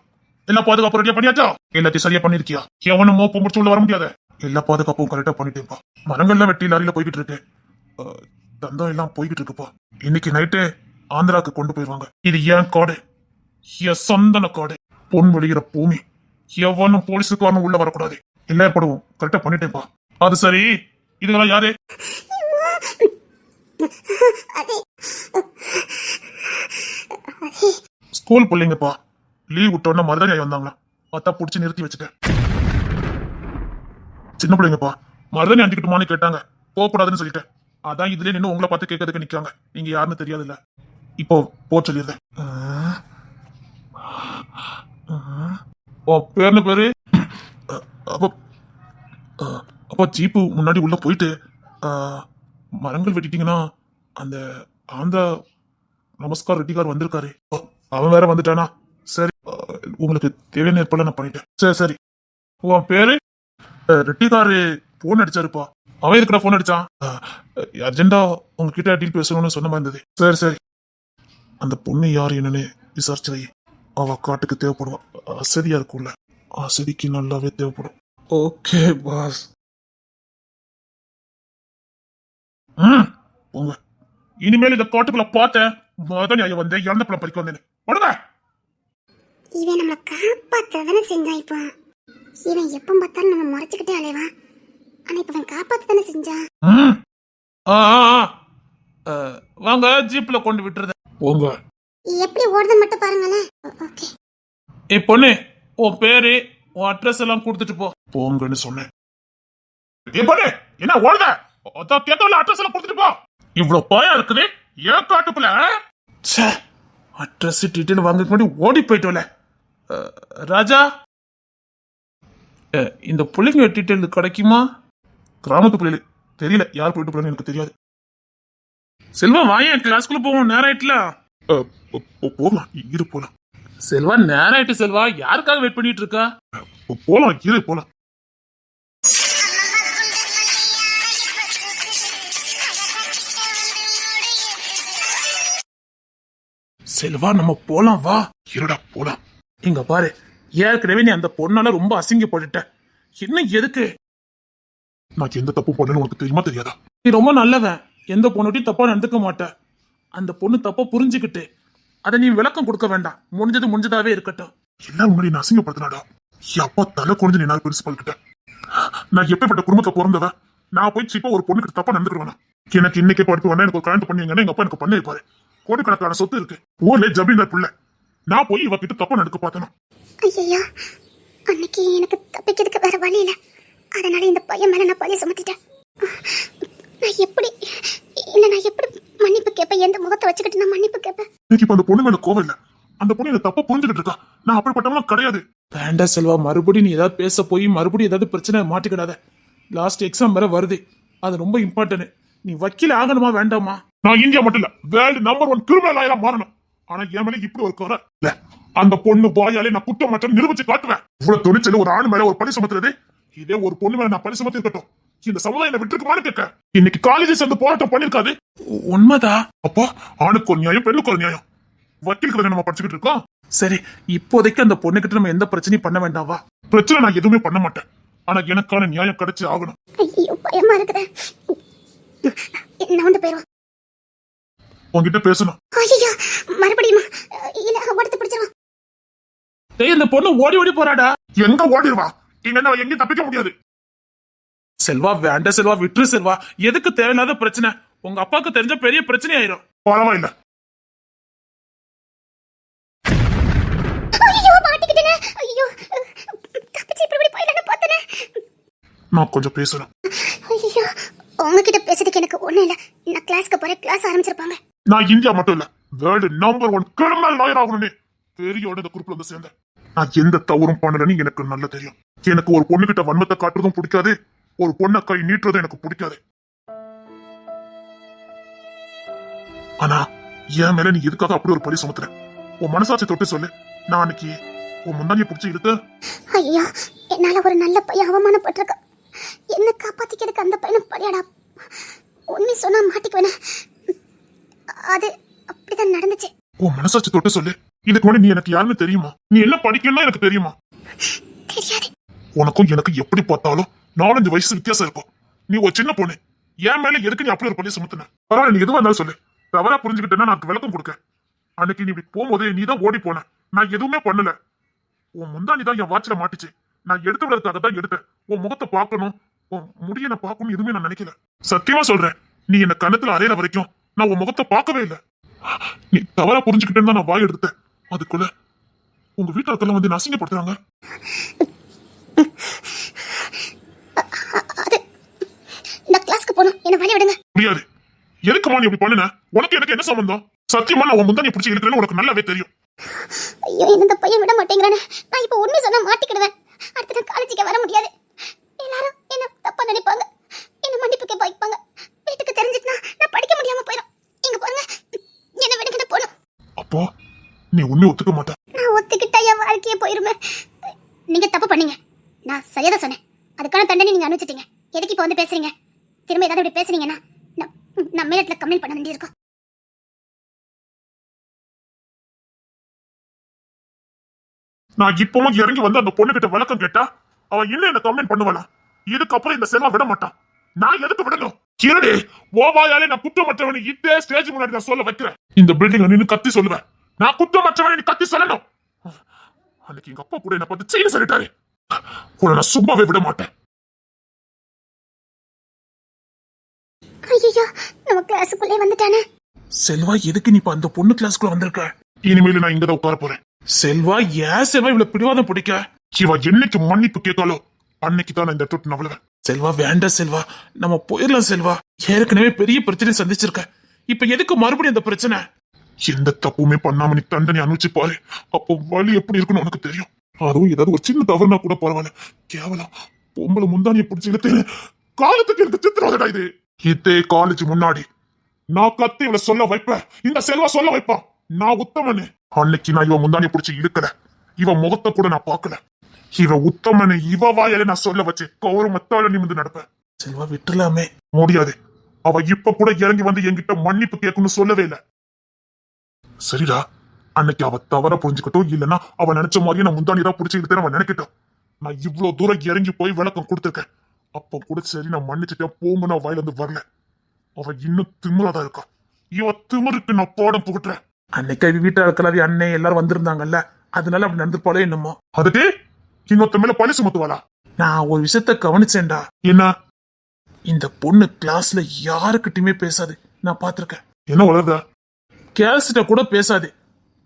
Speaker 3: எல்லா பாதுகாப்பு ரெடியா பண்ணியாச்சா? எல்லாத்தையும் சரியா பண்ணிருக்கியா? எவனும் மோப்ப முடிச்சு உள்ள வர முடியாது. எல்லா பாதுகாப்பும் கரெக்டா பண்ணிட்டேப்பா. மரங்கள்லாம் வெட்டி லாரியில போய்கிட்டு இருக்கு. தந்தம் எல்லாம் போய்கிட்டு இருக்குப்பா. இன்னைக்கு நைட்டு ஆந்திராக்கு கொண்டு போயிருவாங்க. இது ஏன் காடு, என் சந்தன காடு, பொன் வெளியிற பூமி. எவனும் போலீஸுக்காரனும் உள்ள வரக்கூடாது. எல்லா ஏற்பாடும் கரெக்டா பண்ணிட்டேப்பா. அது சரி, இதெல்லாம் யாரு? ஸ்கூல் பிள்ளைங்கப்பா. லீவ் விட்டோன்னா மருதாணி வந்தாங்களா, பார்த்தா புடிச்சு நிறுத்தி வச்சுட்டேன். சின்ன பிள்ளைங்கப்பா, மருதாணி அஞ்சுக்கிட்டுமான்னு கேட்டாங்க, போகக்கூடாதுன்னு சொல்லிட்டேன். அதான் இதுல நின்று உங்களை பார்த்து கேட்கறதுக்கு நிக்காங்க. நீங்க யாருன்னு தெரியாது இல்ல. இப்போ போ சொல்லிடுறேன். பேர் என்ன பேரு? அப்ப அப்பா ஜீப்பு முன்னாடி உள்ள போயிட்டு மரங்கள் வெட்டிட்டீங்கன்னா அந்த ஆந்திரா நமஸ்கார் ரெட்டிகார் வந்திருக்காரு. அவன் வேற வந்துட்டானா? சரி, உங்களுக்கு தேவையான ஏற்பாடு நான் பண்ணிட்டேன். சரி சரி. உன் பேரு? ரெட்டிகாரு போன் அடிச்சாருப்பா. அவன் இருக்கிற போன் அடிச்சான். அர்ஜென்டா உங்ககிட்ட டீல் பேசணும்னு சொன்ன மாதிரி இருந்தது. சரி சரி. அந்த பொண்ணு யார் என்னன்னு விசாரிச்சு வை. அவ காட்டுக்கு தேவைப்படுவான். அசதியா இருக்கும்ல, அசதிக்கு நல்லாவே தேவைப்படும். Okay boss. போங்க. இனிமேல் இந்த காட்டுக்குள்ள பார்த்தேன் மதன் ஐயா வந்து இறந்த பழம் பறிக்க வந்தேன்னு போடுங்க.
Speaker 2: இவன் நம்மளை காப்பாத்தானே செஞ்சான். இப்போ இவன் எப்ப பார்த்தாலும் நம்ம முறைச்சுக்கிட்டே அலைவான். ஆனா இப்ப அவன் காப்பாத்த தானே செஞ்சான்.
Speaker 3: வாங்க, ஜீப்ல கொண்டு விட்டுருத. போங்க.
Speaker 2: எப்படி ஓடுது மட்டும் பாருங்களேன். ஓகே.
Speaker 3: ஏய் பொண்ணு, உன் பேரு உன் அட்ரஸ் எல்லாம் கொடுத்துட்டு போ. போங்கன்னு சொன்னேன். ஏய் பொண்ணு, என்ன ஓடுத? கேட்டவள அட்ரஸ் எல்லாம் கொடுத்துட்டு போ. இவ்வளவு பாயா இருக்குது ஏன் காட்டுக்குள்ள? அட்ரஸ் டீட்டெயில் வாங்க முன்னாடி ஓடி போயிட்டோல. ராஜா, இந்த பிள்ளைங்க டீட்டெயில் கிடைக்குமா? கிராமத்து பிள்ளைகள் தெரியல, யார் போயிட்டு போறான்னு எனக்கு தெரியாது. செல்வா வாயா, கிளாஸ்க்குள்ள போவோம், நேரம் ஆயிட்டுல. போகலாம், இரு போலாம். செல்வா நேரம் ஆயிட்டு செல்வா, யாருக்காக வெயிட் பண்ணிட்டு இருக்கா? போலாம், இரு போலாம். செல்வா நம்ம போலாம், வா. இருடா போலாம். இங்க பாரு, ஏற்கனவே நீ அந்த பொண்ணால ரொம்ப அசிங்கப்பட்டுட்ட. என்ன எதுக்கு? நான் எந்த தப்பு பண்ணேன்னு உனக்கு தெரியுமா தெரியாதா? நீ ரொம்ப நல்லவன், எந்த பொண்ணுட்டையும் தப்பா நடந்துக்க மாட்ட. அந்த பொண்ணு தப்பா புரிஞ்சுக்கிட்டு அதை நீ விளக்கம் கொடுக்க வேண்டாம். முடிஞ்சது முடிஞ்சதாவே இருக்கட்டும். எல்லாம் முன்னாடி நான் அசிங்கப்படுத்தினாடா. அப்பா தலை குறைஞ்சு நீ பிரின்சிபல் கிட்ட. நான் எப்படிப்பட்ட குடும்பத்தை பிறந்தவன்? நான் போய் சிப்பா ஒரு பொண்ணுக்கு தப்பா நடந்துக்கிடுவேனா? எனக்கு இன்னைக்கே படிப்பு வேணா, எனக்கு ஒரு கல்யாணம் பண்ணுவீங்கன்னா எங்க அப்பா எனக்கு பண்ணி வைப்பாரு. கோடிக்கணக்கான சொத்து இருக்கு, ஊர்ல ஜமீன்தார் பிள்ளை. நான் போய் இவகிட்ட தப்பா நடக்க பார்த்தேன்.
Speaker 2: ஐயோ, அன்னைக்கு எனக்கு தப்பிக்கிறதுக்கு வேற வழி இல்ல. அதனால இந்த பையன் மேல நான் பழிய சுமத்திட்டேன். நான் எப்படி மன்னிப்பு கேட்பேன்? எந்த முகத்தை வச்சுக்கிட்டு நான் மன்னிப்பு கேட்பேன்?
Speaker 3: எனக்கு இப்ப அந்த பொண்ணு மேல கோவம் இல்ல. அந்த பொண்ணு என்ன தப்பா புரிஞ்சுக்கிட்டு இருக்கா. நான் அப்படிப்பட்டவனும் கிடையாது. வேண்டா செல்வா, மறுபடியும் நீ ஏதாவது பேச போய் மறுபடியும் ஏதாவது பிரச்சனை மாட்டிக்கிடாத. லாஸ்ட் எக்ஸாம் வேற வருது, அது ரொம்ப இம்பார்ட்டன்ட். நீ வக்கீல் ஆகணுமா வேண்டாமா? நான் இந்தியா மட்டும் இல்ல, வேர்ல்டு நம்பர் 1 கிரிமினல் லாயரா மாறணும். ஆனா என் மேல இப்படி ஒரு குறை இல்ல. அந்த பொண்ணு வாயாலே நான் குற்றம் மற்ற நிரூபிச்சு காட்டுவேன். இவ்வளவு துணிச்சல் ஒரு ஆண் மேல ஒரு பழி சுமத்துறது, இதே ஒரு பொண்ணு மேல நான் பழி சுமத்தி இருக்கட்டும். இந்த சமுதாயம் என்ன விட்டுருக்குமான்னு கேட்க. இன்னைக்கு காலேஜ் சேர்ந்து போராட்டம் பண்ணிருக்காது. உண்மைதா? அப்பா, ஆணுக்கு ஒரு நியாயம், பெண்ணுக்கு ஒரு நியாயம். வக்கீல்களை நம்ம படிச்சுக்கிட்டு இருக்கோம். சரி, இப்போதைக்கு அந்த பொண்ணு கிட்ட நம்ம எந்த பிரச்சனையும் பண்ண வேண்டாவா? பிரச்சனை நான் எதுவுமே பண்ண மாட்டேன். ஆனா எனக்கான நியாயம் கிடைச்சு ஆகணும்.
Speaker 2: ஐயோ, பயமா இருக்குதே. நான் வந்து போயிடுவோம்.
Speaker 3: உங்ககிட்ட பேசணும்.
Speaker 2: ஐயோ, மறுபடியுமா? இல்ல, ஓடுத்து பிடிச்சிருவான்.
Speaker 3: டேய், இந்த பொண்ணு ஓடி ஓடி போறாடா. எங்க ஓடிடுவா? இங்க நான் எங்கேயும் தப்பிக்க முடியாது. செல்வா வேண்ட செல்வா, விட்டுரு செல்வா. எதுக்கு தேவையில்லாத பிரச்சனை? உங்க அப்பாவுக்கு தெரிஞ்ச பெரிய பிரச்சனை ஆயிரும். பரவாயில்ல.
Speaker 2: ஐயோ, மாட்டிக்கிட்டேனே. ஐயோ, தப்பிச்சு இப்படி போயிடலாம்னு பார்த்தேனே.
Speaker 3: நான் கொஞ்சம் பேசணும்.
Speaker 2: ஐயோ, உங்ககிட்ட பேசுறதுக்கு எனக்கு ஒண்ணும் இல்ல. நான் கிளாஸ்க்கு போறேன், கிளாஸ் ஆரம்பிச்சிருப்பாங்க.
Speaker 3: நான் இந்தியா மட்டும் இல்ல, வேர்ல்டு நம்பர் 1 கிரிமினல் லாயர் ஆகணும்னு பெரியோட இந்த குரூப்ல வந்து சேர்ந்தேன். நான் எந்த தவறும் பண்ணலன்னு எனக்கு நல்லா தெரியும். எனக்கு ஒரு பொண்ணுகிட்ட வன்மத்தை காட்டுறதும் பிடிக்காது, ஒரு பொண்ணை கை நீட்டுறதும் எனக்கு பிடிக்காது. ஆனா என் மேல நீ எதுக்காக அப்படி ஒரு பழி சுமத்துற? உன் மனசாட்சி தொட்டு சொல்லு. நான் அன்னைக்கு உன் முன்னாடியே பிடிச்சி இழுத்து.
Speaker 2: ஐயோ, என்னால ஒரு நல்ல பையன் அவமானப்பட்டிருக்க. என்ன காப்பாத்திக்கிறதுக்கு அந்த பையனை பழியாடா. உண்மை சொன்னா மாட்டிக்குவேனே. அது அப்படிதான் நடந்துச்சு.
Speaker 3: உன் மனசாட்சி தொட்டு சொல்லு. இதுக்கு முன்னாடி நீ எனக்கு யாருன்னு தெரியுமா? நீ என்ன படிக்கணும்னா எனக்கு தெரியுமா?
Speaker 2: தெரியாது.
Speaker 3: உனக்கும் எனக்கு எப்படி பார்த்தாலும் 4-5 வயசு வித்தியாசம் இருக்கும். நீ ஒரு சின்ன பொண்ணு, என் மேல எதுக்கு நீ அப்படி ஒரு பழி சுமத்துன? பரவாயில்ல, நீ எதுவா இருந்தாலும் சொல்லு. தவறா புரிஞ்சுக்கிட்டேன்னா நான் விளக்கம் கொடுக்க. அன்னைக்கு நீ இப்படி போகும்போதே நீ தான் ஓடி போன. நான் எதுவுமே பண்ணல. உன் முந்தானி தான் என் வாட்சில மாட்டிச்சு. நான் எடுத்து விடுறதுக்காக தான் எடுத்தேன். உன் முகத்தை பார்க்கணும், உன் முடிய நான் பார்க்கணும் எதுவுமே நான் நினைக்கல. சத்தியமா சொல்றேன், நீ என்ன கண்ணத்துல அறையிற வரைக்கும் நான் உன் முகத்தை பார்க்கவே இல்லை. நீ தவறா புரிஞ்சுக்கிட்டேன்னு தான் நான் வாய் எடுத்தேன். அதுக்குள்ள உங்க வீட்டாளர்கள் வந்து அசிங்கப்படுத்துறாங்க.
Speaker 2: நான் கிளாஸ்க்கு போகணும், என்ன வழி விடுங்க.
Speaker 3: முடியாது. எதுக்குமா நீ இப்படி பண்ணுன? உனக்கு எனக்கு என்ன சம்பந்தம்? சத்தியமா நான் உன் முந்தானி பிடிச்சி இருக்கிறேன்னு உனக்கு நல்லாவே தெரியும்.
Speaker 2: ஐயோ என்ன இந்த பையன் விட மாட்டேங்கிறானே. நான் இப்போ உண்மை சொன்னா மாட்டிக்கிடுவேன். அடுத்த நான் காலேஜுக்கு வர முடியாது. எல்லாரும் என்ன தப்பா நினைப்பாங்க, என்ன மன்னிப்பு கேட்க வைப்பாங்க. வீட்டுக்கு தெரிஞ்சிட்டுனா நான் படிக்க முடியாம போயிடும். இங்க பாருங்க, என்ன விடுங்க போகணும்.
Speaker 3: அப்போ நீ உண்மை ஒத்துக்க மாட்ட?
Speaker 2: நான் ஒத்துக்கிட்டா என் வாழ்க்கையே போயிருமே. நீங்க தப்பு பண்ணீங்க, நான் சரியா தான் சொன்னேன். அதுக்கான தண்டனை நீங்க அனுப்பிச்சிட்டீங்க. எதுக்கு இப்போ வந்து பேசுறீங்க? திரும்ப ஏதாவது இப்படி பேசுறீங்கன்னா நான் மேலத்துல கம்ப்ளைண்ட் பண்ண வேண்டியிருக்கும்.
Speaker 3: நான் இப்பவும் இறங்கி வந்து அந்த பொண்ணு கிட்ட விளக்கம் கேட்டா அவ இன்னும் என்ன கம்ப்ளைண்ட் பண்ணுவாளா? இதுக்கப்புறம் இந்த செல்வா விட மாட்டான். நான் எதுக்கு விடணும்? கிரடே, ஓவாயாலே நான் குற்றமற்றவனை இதே ஸ்டேஜ் முன்னாடி நான் சொல்ல வைக்கிறேன். இந்த பில்டிங் நின்னு கத்தி சொல்லுவேன். நான் குற்றமற்றவனை நீ கத்தி சொல்லணும். அன்னைக்கு எங்க அப்பா கூட என்ன பார்த்து செய்ய சொல்லிட்டாரு. உன்னை நான் சும்மாவே விட மாட்டேன்.
Speaker 2: ஐயோ, நம்ம கிளாஸுக்குள்ளே வந்துட்டானே.
Speaker 3: செல்வா, எதுக்கு நீ இப்ப அந்த பொண்ணு கிளாஸ்க்குள்ள வந்திருக்க? இனிமேல நான் இங்கதான் உட்கார போறேன். செல்வா, ஏன் செல்வா இவ்வளவு பிடிவாதம் பிடிக்க? இவ என்னைக்கு மன்னிப்பு கேட்காலோ அன்னைக்கு தான் நான் இந்த தொட்டு நவளுவேன். செல்வா, வேண்டாம் செல்வா, நம்ம போயிடலாம் செல்வா. ஏற்கனவே பெரிய பிரச்சனை சந்திச்சிருக்க. இப்ப எதுக்கு மறுபடியும் அந்த பிரச்சனை? எந்த தப்புமே பண்ணாம நீ தண்டனை அனுப்பிச்சு பாரு. அப்போ வலி எப்படி இருக்குன்னு உனக்கு தெரியும். அதுவும் ஏதாவது ஒரு சின்ன தவறுனா கூட பரவாயில்ல. கேவலம் பொம்பளை முந்தானிய பிடிச்சி இழுத்து காலத்துக்கு எனக்கு சித்திரவதடா இது. இதே காலேஜ் முன்னாடி நான் கத்தி இவளை சொல்ல வைப்பேன். இந்த செல்வா சொல்ல வைப்பான் நான் உத்தமனு. அன்னைக்கு நான் இவ முந்தானிய பிடிச்சி இழுக்கல. இவ முகத்தை கூட நான் பார்க்கல. இவ உத்தமனு இவ வாயால நான் சொல்ல வச்சு கௌரவத்தால நிமிந்து நடப்பேன். செல்வா, விட்டுலாமே. முடியாது. அவ இப்ப கூட இறங்கி வந்து என்கிட்ட மன்னிப்பு கேட்கணும்னு சொல்லவே இல்லை. சரிடா, அன்னைக்கு அவ தவற புரிஞ்சுக்கட்டும். இல்லன்னா அவ நினைச்ச மாதிரியே நான் முந்தானியதான் பிடிச்சி இழுத்தேன் அவன் நினைக்கட்டும். நான் இவ்வளவு தூரம் இறங்கி போய் விளக்கம் கொடுத்துருக்கேன். அப்ப கூட சரி நான் மன்னிச்சுட்டேன் போங்க, நான் வாயில இருந்து வரல. அவ இன்னும் திமிராதான் இருக்கா. இவ திமிருக்கு நான் பாடம் புகட்டுறேன். அன்னைக்கு வீட்டை இருக்கலாவி அண்ணன் எல்லாரும் வந்திருந்தாங்கல்ல, அதனால அப்படி நடந்துப்பாளே என்னமோ. அதுக்கு இன்னொருத்த மேல பழி சுமத்துவாளா? நான் ஒரு விஷயத்த கவனிச்சேன்டா. என்ன? இந்த பொண்ணு கிளாஸ்ல யாருக்கிட்டயுமே பேசாது, நான் பாத்திருக்கேன். என்ன வளருத? கேர்ள்ஸ்கிட்ட கூட பேசாது.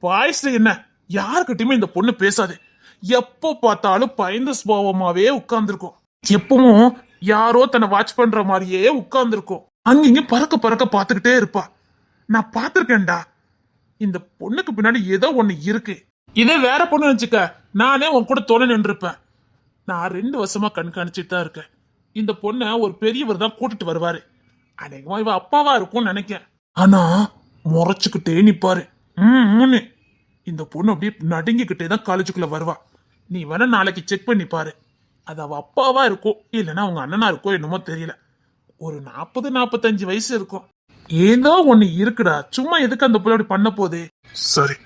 Speaker 3: பாய்ஸ்ல என்ன யாருக்கிட்டயுமே இந்த பொண்ணு பேசாது. எப்ப பார்த்தாலும் பயந்த சுபாவமாவே உட்கார்ந்துருக்கும். எப்பவும் யாரோ தன்னை வாட்ச் பண்ற மாதிரியே உட்கார்ந்துருக்கும். அங்கிங்க பறக்க பறக்க பாத்துக்கிட்டே இருப்பா. நான் பாத்திருக்கேன்டா. இந்த பொண்ணுக்கு பின்னாடி ஏதோ ஒண்ணு இருக்கு. இதே வேற பொண்ணு நினைச்சுக்க, நானே உன் கூட தோண நின்றுப்பேன். நான் 2 வருஷமா கண்காணிச்சுட்டு தான் இருக்கேன். இந்த பொண்ணை ஒரு பெரியவர் தான் கூட்டிட்டு வருவாரு. அநேகமா இவ அப்பாவா இருக்கும்னு நினைக்கேன். ஆனா முறைச்சுக்கிட்டே நிப்பாரு. இந்த பொண்ணு அப்படியே நடுங்கிக்கிட்டே தான் காலேஜுக்குள்ள வருவா. நீ வேணா நாளைக்கு செக் பண்ணி பாரு. அது அவ அப்பாவா இருக்கும், இல்லைன்னா அவங்க அண்ணனா இருக்கோ என்னமோ தெரியல. ஒரு 40-45 வயசு இருக்கும். ஏதோ ஒண்ணு இருக்குடா. சும்மா எதுக்கு அந்த பிள்ளை பண்ண போதே? சரி,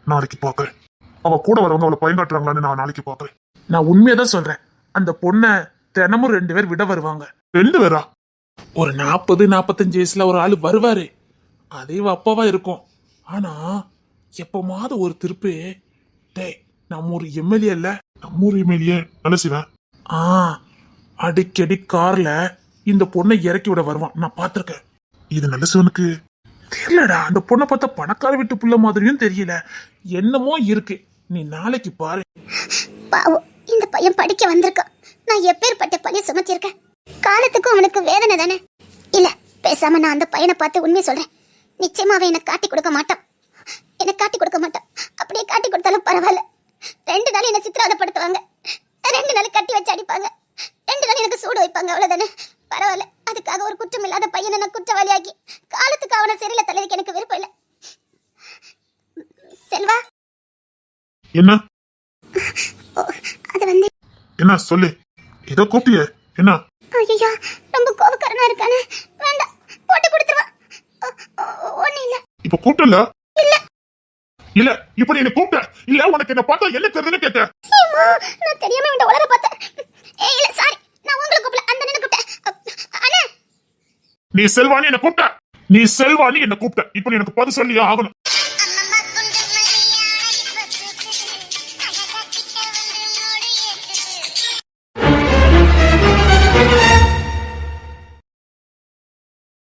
Speaker 3: நாளைக்கு பாக்குறேன். அவ கூட வரவங்க அவளை பயங்காட்டுறாங்களான்னு நான் நாளைக்கு பாக்குறேன். நான் உண்மையதான் சொல்றேன். அந்த பொண்ணை தினமும் 2 பேர் விட வருவாங்க. 2 பேரா? ஒரு 40-45 வயசுல ஒரு ஆளு வருவாரு. அதே அப்பாவா இருக்கும். ஆனா எப்பமாவது ஒரு திருப்பு, டேய் நம்ம ஒரு எம்எல்ஏ இல்ல, நம்ம ஒரு எம்எல்ஏ நல்ல அடிக்கடி கார்ல இந்த பொண்ணை இறக்கி விட வருவான். நான் பாத்திருக்கேன். இது நல்ல சிவனுக்கு தெரியலடா. அந்த பொண்ணை பார்த்தா பணக்கார வீட்டு புள்ள மாதிரியும் தெரியல. என்னமோ இருக்கு. நீ நாளைக்கு பாரு.
Speaker 2: பாவம், இந்த பையன் படிக்க வந்திருக்கான். நான் எப்பேற்பட்ட பழி சுமத்திருக்கேன். காலத்துக்கும் அவனுக்கு வேதனை தானே. இல்ல, பேசாம நான் அந்த பையனை பார்த்து உண்மை சொல்றேன். நிச்சயமாவே என்னை காட்டி கொடுக்க மாட்டான். என்னை காட்டி கொடுக்க மாட்டான். அப்படியே காட்டி கொடுத்தாலும் பரவாயில்ல. 2 நாள் என்னை சித்திரவதைப்படுத்துவாங்க. 2 நாள் கட்டி வச்சு அடிப்பாங்க. 2 நாள் எனக்கு சூடு வைப்பாங்க. அவ்வளவுதானே, பரவாயில்ல. அதுக்காக ஒரு குற்றம் இல்லாத பையனை நான் குற்றவாளியாக்கி காலத்துக்கு அவனை சிறையில தலைவிக்க எனக்கு விருப்பம் இல்லை. செல்வா,
Speaker 3: என்ன?
Speaker 2: அது வந்து
Speaker 3: என்ன சொல்லு. ஏதோ கூப்பிட்டியே, என்ன?
Speaker 2: ஐயோ, ரொம்ப கோபக்காரனா இருக்கானே. வேண்டாம், போட்டு கொடுத்துருவான். ஒண்ணு இல்ல.
Speaker 3: இப்ப கூப்பிட்டல?
Speaker 2: இல்ல
Speaker 3: இல்ல, இப்ப நீ என்ன கூப்பிட்ட? இல்ல, உனக்கு என்ன பார்த்தா என்ன தெரியுதுன்னு கேட்டேன்.
Speaker 2: நான் தெரியாம இந்த உலக பார்த்தேன். இல்ல சாரி, நான் உங்களை கூப்பிடல, அந்த நின்னு கூப்பிட்டேன். அண்ணா,
Speaker 3: நீ செல்வானி என்ன கூப்பிட்ட. நீ செல்வானி என்ன கூப்பிட்ட. இப்ப நீ எனக்கு பதில் சொல்லியே ஆகணும்.